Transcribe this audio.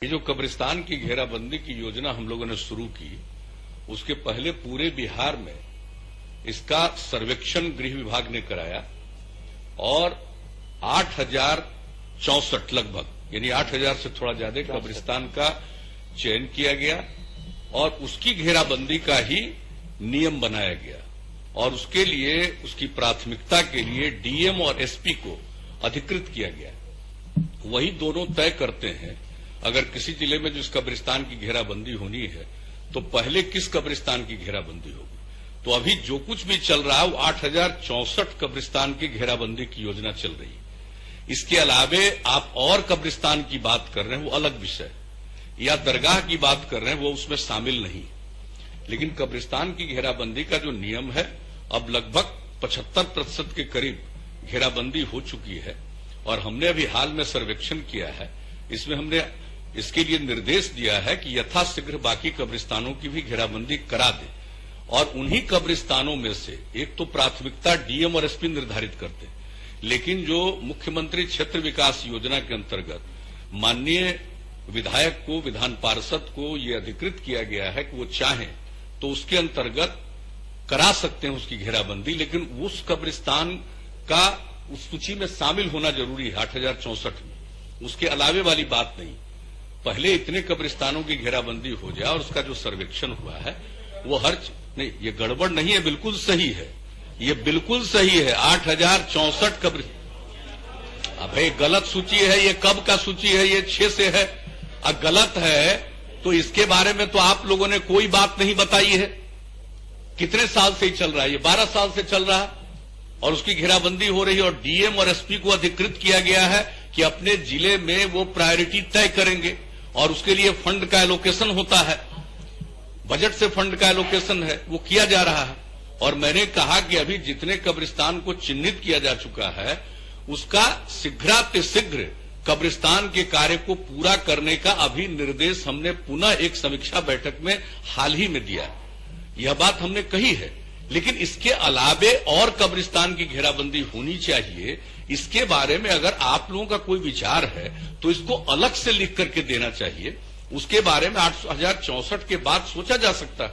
ये जो कब्रिस्तान की घेराबंदी की योजना हम लोगों ने शुरू की, उसके पहले पूरे बिहार में इसका सर्वेक्षण गृह विभाग ने कराया और 8064 लगभग यानी 8000 से थोड़ा ज्यादा कब्रिस्तान का चयन किया गया और उसकी घेराबंदी का ही नियम बनाया गया और उसके लिए उसकी प्राथमिकता के लिए डीएम और एसपी को अधिकृत किया गया। वही दोनों तय करते हैं अगर किसी जिले में जिस कब्रिस्तान की घेराबंदी होनी है तो पहले किस कब्रिस्तान की घेराबंदी होगी। तो अभी जो कुछ भी चल रहा है वो 8064 कब्रिस्तान की घेराबंदी की योजना चल रही है। इसके अलावे आप और कब्रिस्तान की बात कर रहे हैं वो अलग विषय, या दरगाह की बात कर रहे हैं वो उसमें शामिल नहीं। लेकिन कब्रिस्तान की घेराबंदी का जो नियम है अब लगभग 75% के करीब घेराबंदी हो चुकी है और हमने अभी हाल में सर्वेक्षण किया है। इसमें हमने इसके लिए निर्देश दिया है कि यथाशीघ्र बाकी कब्रिस्तानों की भी घेराबंदी करा दे और उन्हीं कब्रिस्तानों में से एक तो प्राथमिकता डीएम और एसपी निर्धारित करते, लेकिन जो मुख्यमंत्री क्षेत्र विकास योजना के अंतर्गत माननीय विधायक को, विधान पार्षद को ये अधिकृत किया गया है कि वो चाहें तो उसके अंतर्गत करा सकते हैं उसकी घेराबंदी, लेकिन उस कब्रिस्तान का उस सूची में शामिल होना जरूरी है 8064 में। उसके अलावे वाली बात नहीं। पहले इतने कब्रिस्तानों की घेराबंदी हो जाए और उसका जो सर्वेक्षण हुआ है वो नहीं, ये गड़बड़ नहीं है, बिल्कुल सही है, ये बिल्कुल सही है। 8064 कब्रिस्तान, अबे गलत सूची है, ये कब का सूची है, ये 6 से है। अब गलत है तो इसके बारे में तो आप लोगों ने कोई बात नहीं बताई है। कितने साल से ही चल रहा है, ये 12 साल से चल रहा है और उसकी घेराबंदी हो रही है और डीएम और एसपी को अधिकृत किया गया है कि अपने जिले में वो प्रायोरिटी तय करेंगे और उसके लिए फंड का एलोकेशन होता है, बजट से फंड का एलोकेशन है, वो किया जा रहा है। और मैंने कहा कि अभी जितने कब्रिस्तान को चिन्हित किया जा चुका है उसका शीघ्रातिशीघ्र कब्रिस्तान के कार्य को पूरा करने का अभी निर्देश हमने पुनः एक समीक्षा बैठक में हाल ही में दिया। यह बात हमने कही है, लेकिन इसके अलावे और कब्रिस्तान की घेराबंदी होनी चाहिए। इसके बारे में अगर आप लोगों का कोई विचार है तो इसको अलग से लिख करके देना चाहिए। उसके बारे में 8064 के बाद सोचा जा सकता है।